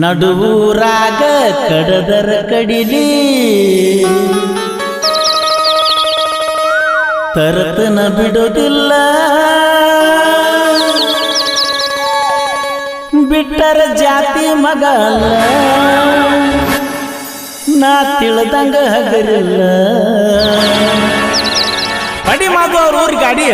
ನಡುವೂರಾಗ ಕಡದರ ಕಡಿಲಿ ತರತನ ಬಿಡೋದಿಲ್ಲ ಬಿಟ್ಟರ ಜಾತಿ ಮಗಲ್ಲ ನಾ ತಿಳಿದಂಗ ಹಗರಿಲ್ಲ ಅಡಿ ಮಾಡು ಅವ್ರ ಊರ್ ಗಾಡಿ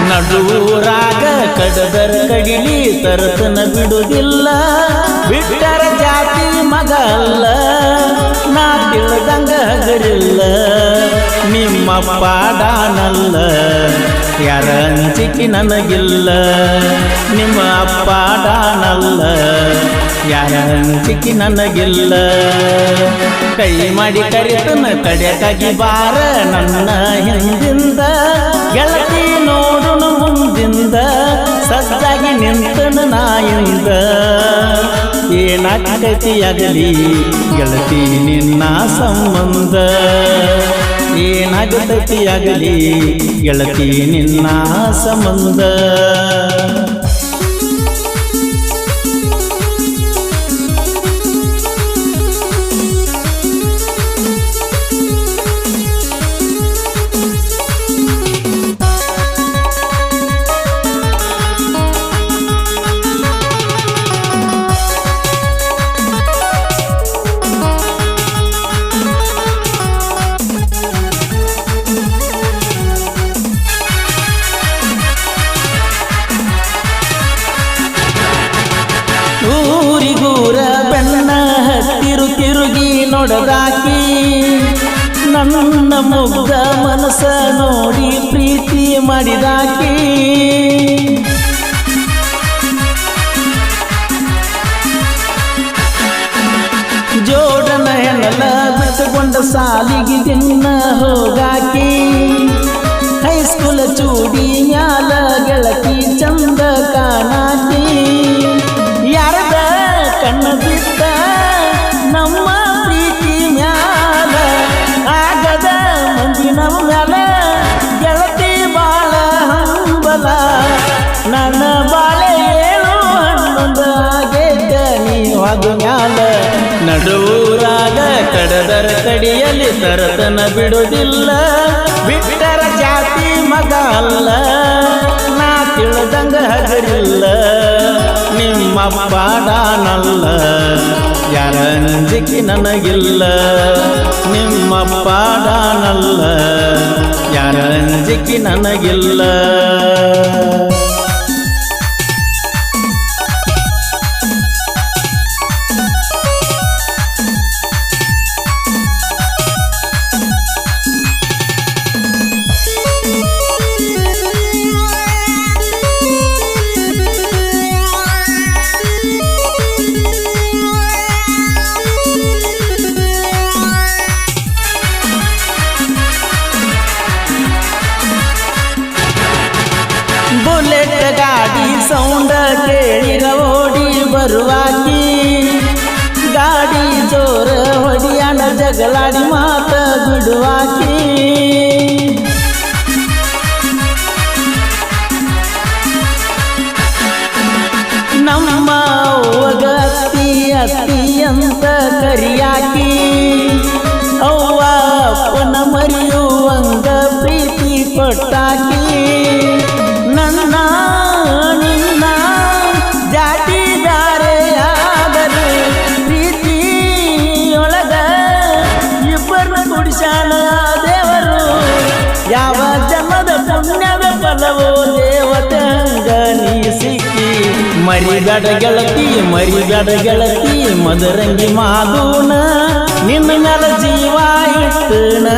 ನಡುವೂರಾಗ ಕಡದರ ಕಡಿಲಿ ತರತನ ಬಿಡುವುದಿಲ್ಲ ಬಿಟ್ಟರ ಜಾತಿ ಮಗಲ್ಲ ನಾ ತಿಳಿದಂಗ ಹಗರಿಲ್ಲ ನಿಮ್ಮ ಪಾಡಾನಲ್ಲ ಯಾರ ಅಂಜಿಕೆ ನನಗಿಲ್ಲ ನಿಮ್ಮ ಪಾಡಾನಲ್ಲ ಯಾರ ಅಂಜಿಕೆ ನನಗಿಲ್ಲ ಕೈ ಮಾಡಿ ಕರಿತನ ಕಡೆಕಾಗಿ ಬಾರ ನನ್ನ ಹಿಂದಿಂದ ಗೆಳತಿ ನೋಡುನು ಮುಂದಿಂದ ಸಜ್ಜಾಗಿ ನಿಂತನು ನಾಯಿಂದ ಏನಾಗತಿಯಾಗಲಿ ಗೆಳತಿ ನಿನ್ನ ಸಂಬಂಧ ಏನಾಗತಿಯಾಗಲಿ ಗೆಳತಿ ನಿನ್ನ ಸಂಬಂಧ ಊರಿಗೂರ ಬೆನ್ನ ಹತ್ತಿರು ತಿರುಗಿ ನೋಡದಾಕಿ ನನ್ನ ಮುಗ್ಧ ಮನಸ್ಸ ನೋಡಿ ಪ್ರೀತಿ ಮಾಡಿದಾಕಿ ಜೋಡನ ಹೆಣಲ ಬಿಟ್ಟುಕೊಂಡ ಸಾಲಿಗೆ ದಿನ ಹೋಗಾಕಿ ಹೈಸ್ಕೂಲ ಚೂಡಿ ಮ್ಯಾಲ ಗೆಳತಿ ಚಂದ ಕಾಣಾಕಿ ಯಾರದ ಕಣ್ಣ ಬಿದ್ದ ನಮ್ಮ ಪ್ರೀತಿ ಮ್ಯಾಲ ಆಗದ ಮುಂದಿನ ಮ್ಯಾಲ ಗೆಳತಿ ಬಾಳ ಹಂಬಲ ನನ್ನ ಬಾಳೆ ಏಳು ಹನ್ನೊಂದು ಆಗೇತ ನೀವಾದು ಮ್ಯಾಲ ನಡುವೂರಾಗ ಕಡದರ ಕಡಿಯಲ್ಲಿ ತರತನ ಬಿಡುವುದಿಲ್ಲ ಬಿಟ್ಟರ ಜಾತಿ ಮಗ ಅಲ್ಲ ನಾ ತಿಳಿದಂಗ ಹಗರಿಲ್ಲ ನಿಮ್ಮ ಪಾಡಾನಲ್ಲ ಯಾರ ಅಂಜಿಕೆ ನನಗಿಲ್ಲ ನಿಮ್ಮ ಪಾಡಾನಲ್ಲ ಯಾರ ಅಂಜಿಕೆ ನನಗಿಲ್ಲ ಬುಲೆಟ್ ಗಾಡಿ ಸೌಂಡ ಕೇಳಿರ ಓಡಿ ಬರುವಾಕಿ ಗಾಡಿ ಜೋರ ಹೊಡಿಯಾಣ ಜಗಳಾಡಿ ಮಾತ ಬಿಡುವಾಕಿ ನಮ್ಮ ಅವ್ವಗ ಅತ್ತಿ ಅತ್ತಿ ಅಂತ ಕರಿಯಾಕಿ ಅವ್ವ ಅಪ್ಪನ ಮರೆಯುವಂಗ ಪ್ರೀತಿ ಕೊಟ್ಟಾಕಿ ನನ್ನ ನಿನ್ನ ಜಾತಿದಾರೆಯಾಗಲು ಪ್ರೀತಿಯೊಳಗ ಇಬ್ಬರನ್ನ ಕುಡಿಸಾನ ದೇವರು ಯಾವ ಜನ್ಮದ ಪುಣ್ಯದ ಫಲವೋ ದೇವತೆ ಹಂಗ ನೀ ಸಿಕ್ಕಿ ಮರಿಗಡ ಗೆಳತಿ ಮದರಂಗಿ ಮಾದೂನ ನಿನ್ನ ಮ್ಯಾಲ ಜೀವ ಇಟ್ಟನ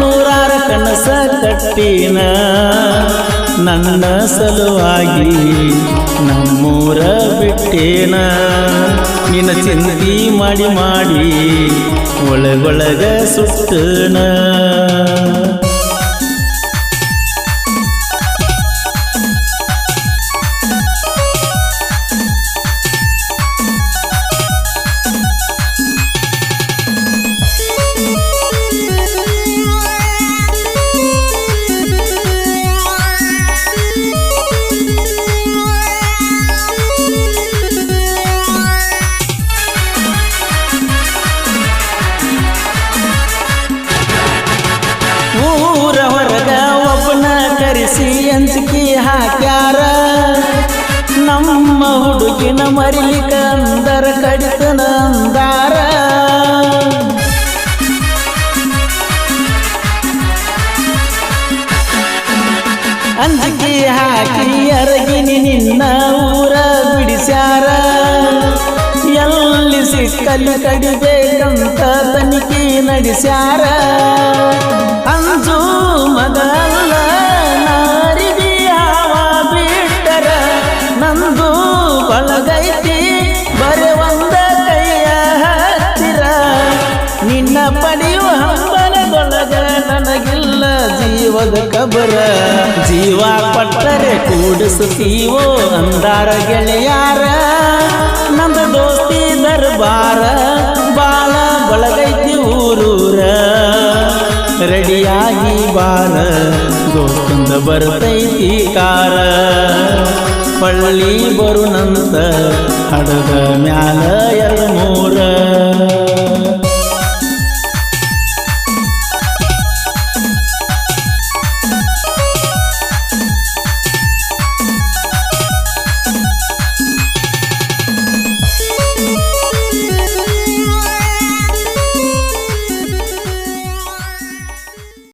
ನೂರಾರ ಕನಸ ಕಟ್ಟಿನ ನನ್ನ ಸಲುವಾಗಿ ನಮ್ಮೂರ ಬಿಟ್ಟೇನ ನಿನ್ನ ಚಿಂತಿ ಮಾಡಿ ಮಾಡಿ ಒಳಗೊಳಗ ಸುಟ್ಟನ ಊರ ಹೊರಗ ಒಬ್ಬನ ಕರೆಸಿ ಅಂಜಿಕೆ ಹಾಕ್ಯಾರ ನಮ್ಮ ಹುಡುಗಿನ ಮರಿಲಿಕ ಅಂದರ ಕಡಿತನ ಅಂದಾರ ಅಂಜಿಕೆ ಹಾಕಿ ಅರಗಿನಿ ನಿನ್ನ ಊರ ಬಿಡಿಸ್ಯಾರ ಎಲ್ಲಿ ಸಿಕ್ಕಲ್ಲಿ ಕಡಿಬೇಕಂತ ತನಿಖೆ ನಡೆಸ್ಯಾರ ಅಂಜು ಮಗಲ್ಲ ನಾರಿದಿ ಹಾವ ಬಿಟ್ಟರ ನಂದು ಬಳಗೈತಿ ಬರೆ ಒಂದ ಕೈಯ ಹತ್ತಿರ ನಿನ್ನ ಪಡೆಯುವ ಹಂಬಲದೊಳಗ ನನಗಿಲ್ಲ ಜೀವದ ಕಬರ ಜೀವ ಪಟ್ಟರೆ ಕೂಡಿಸುತ್ತೀವೋ ಅಂದಾರ ಗೆಳೆಯಾರ ನಂದ ದೋಸ್ತಿ ದರ್ಬಾರ ಬಾಳ ಬಳಗೈತಿ ಊರೂರ ರೆಡಿಯಾಗಿ ಬಾರ ದೋಸ್ತಂದ ಬರ್ತೈತಿ ಕಾರ ಪಳ್ಳಿ ಬರುನಂತ ಹಡಗ ಮ್ಯಾಲ ಎಲ್ಮ